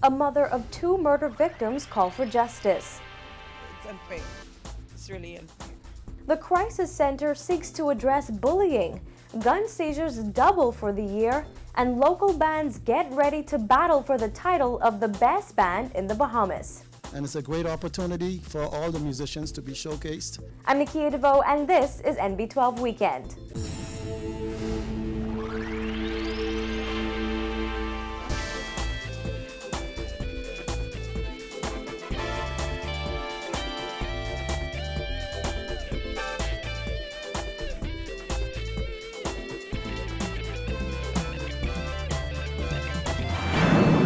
A mother of two murder victims call for justice. It's unfair. It's really unfair. The Crisis Center seeks to address bullying. Gun seizures double for the year, and local bands get ready to battle for the title of the best band in the Bahamas. And it's a great opportunity for all the musicians to be showcased. I'm Nikia DeVoe, and this is NB12 Weekend.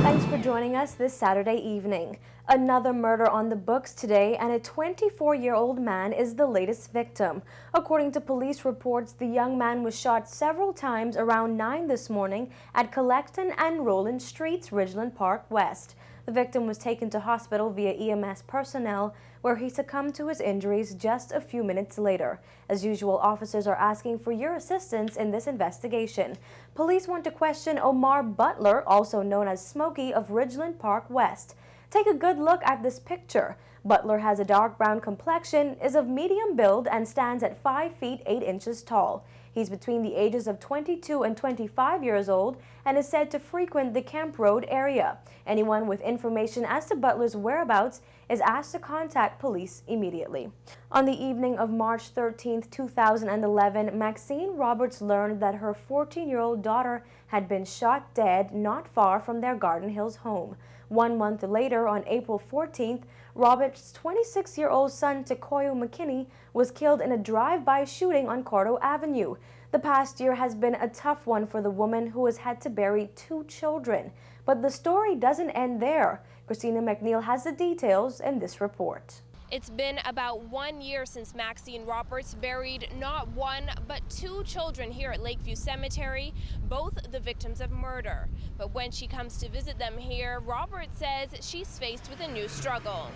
Thanks for joining us this Saturday evening. Another murder on the books today, and a 24-year-old man is the latest victim. According to police reports, the young man was shot several times around 9 this morning at Collecton and Roland Streets, Ridgeland Park West. The victim was taken to hospital via EMS personnel, where he succumbed to his injuries just a few minutes later. As usual, officers are asking for your assistance in this investigation. Police want to question Omar Butler, also known as Smokey of Ridgeland Park West. Take a good look at this picture. Butler has a dark brown complexion, is of medium build, and stands at 5 feet 8 inches tall. He's between the ages of 22 and 25 years old and is said to frequent the Camp Road area. Anyone with information as to Butler's whereabouts is asked to contact police immediately. On the evening of March 13, 2011, Maxine Roberts learned that her 14-year-old daughter had been shot dead not far from their Garden Hills home. 1 month later, on April 14th, Roberts' 26-year-old son, Tekoyo McKinney, was killed in a drive-by shooting on Cordo Avenue. The past year has been a tough one for the woman who has had to bury 2 children. But the story doesn't end there. Christina McNeil has the details in this report. It's been about 1 year since Maxine Roberts buried not 1 but 2 children here at Lakeview Cemetery, both the victims of murder. But when she comes to visit them here, Roberts says she's faced with a new struggle.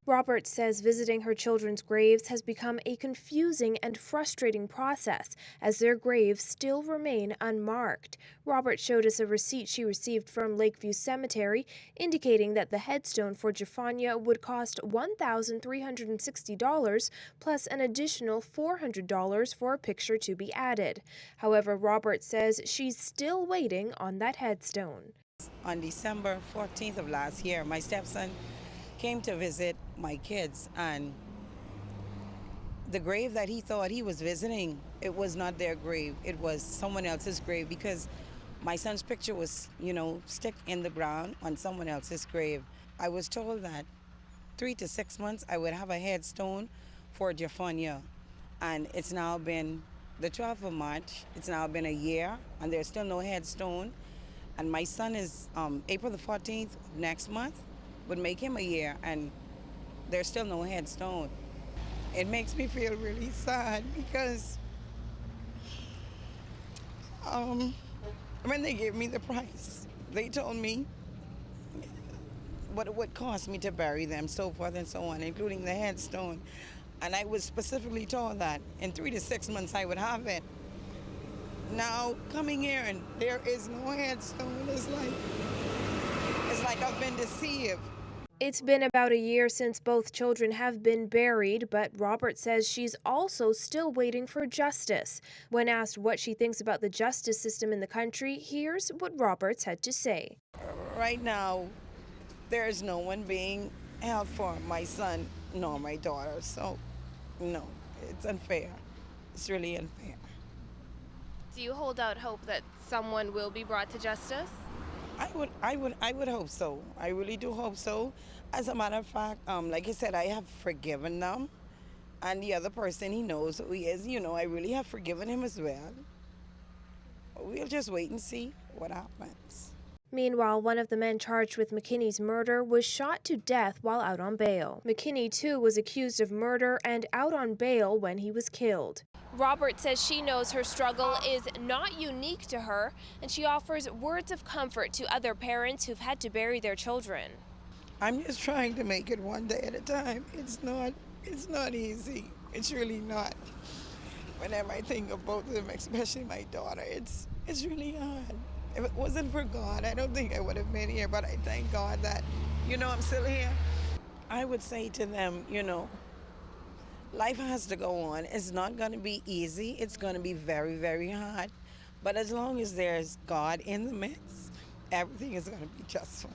Roberts says visiting her children's graves has become a confusing and frustrating process as their graves still remain unmarked. Roberts showed us a receipt she received from Lakeview Cemetery indicating that the headstone for Jafania would cost $1,360 plus an additional $400 for a picture to be added. However, Roberts says she's still waiting on that headstone. On December 14th of last year, my stepson came to visit my kids, and the grave that he thought he was visiting, it was not their grave. It was someone else's grave because my son's picture was, stick in the ground on someone else's grave. I was told that 3 to 6 months I would have a headstone for Jafania, and it's now been the 12th of March. It's now been a year, and there's still no headstone. And my son is April the 14th of next month would make him a year, and there's still no headstone. It makes me feel really sad because when they gave me the price, they told me what it would cost me to bury them, so forth and so on, including the headstone. And I was specifically told that in 3 to 6 months I would have it. Now coming here and there is no headstone, it's like I've been deceived. It's been about a year since both children have been buried, but Roberts says she's also still waiting for justice. When asked what she thinks about the justice system in the country, here's what Roberts had to say. Right now, there is no one being held for my son nor my daughter, so no, it's unfair. It's really unfair. Do you hold out hope that someone will be brought to justice? I would hope so. I really do hope so. As a matter of fact, like I said, I have forgiven them. And the other person, he knows who he is. I really have forgiven him as well. We'll just wait and see what happens. Meanwhile, one of the men charged with McKinney's murder was shot to death while out on bail. McKinney, too, was accused of murder and out on bail when he was killed. Roberts says she knows her struggle is not unique to her, and she offers words of comfort to other parents who've had to bury their children. I'm just trying to make it one day at a time. It's not easy. It's really not. Whenever I think of both of them, especially my daughter, it's really hard. If it wasn't for God, I don't think I would have been here, but I thank God that, I'm still here. I would say to them, life has to go on. It's not going to be easy. It's going to be very, very hard. But as long as there's God in the midst, everything is going to be just fine.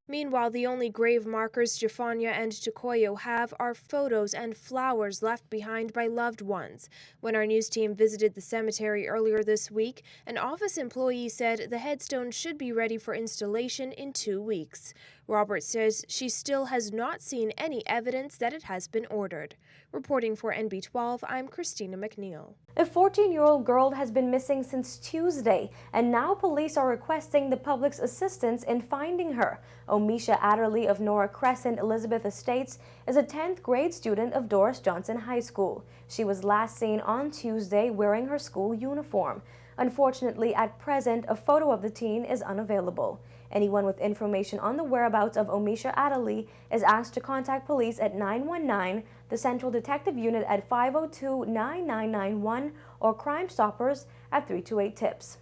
Meanwhile, the only grave markers Stefania and Tukoyo have are photos and flowers left behind by loved ones. When our news team visited the cemetery earlier this week, an office employee said the headstone should be ready for installation in 2 weeks. Robert says she still has not seen any evidence that it has been ordered. Reporting for NB12, I'm Christina McNeil. A 14-year-old girl has been missing since Tuesday, and now police are requesting the public's assistance in finding her. Omisha Adderley of Nora Crescent, Elizabeth Estates, is a 10th grade student of Doris Johnson High School. She was last seen on Tuesday wearing her school uniform. Unfortunately, at present, a photo of the teen is unavailable. Anyone with information on the whereabouts of Omisha Adderley is asked to contact police at 919, the Central Detective Unit at 502-9991, or Crime Stoppers at 328-TIPS.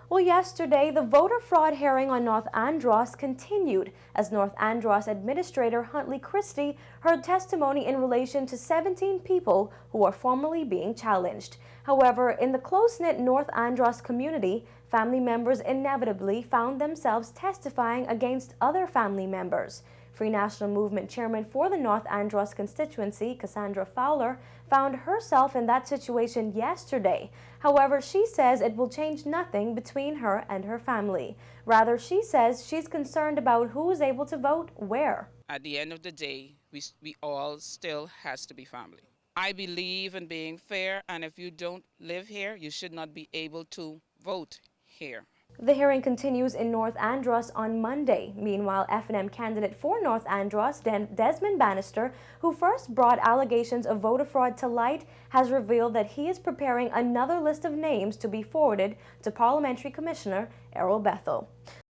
Well, yesterday, the voter fraud hearing on North Andros continued as North Andros Administrator Huntley Christie heard testimony in relation to 17 people who are formally being challenged. However, in the close-knit North Andros community, family members inevitably found themselves testifying against other family members. Free National Movement Chairman for the North Andros constituency, Cassandra Fowler, found herself in that situation yesterday. However, she says it will change nothing between her and her family. Rather, she says she's concerned about who is able to vote where. At the end of the day, we all still has to be family. I believe in being fair, and if you don't live here, you should not be able to vote here. The hearing continues in North Andros on Monday. Meanwhile, F&M candidate for North Andros, Desmond Bannister, who first brought allegations of voter fraud to light, has revealed that he is preparing another list of names to be forwarded to Parliamentary Commissioner Errol Bethel.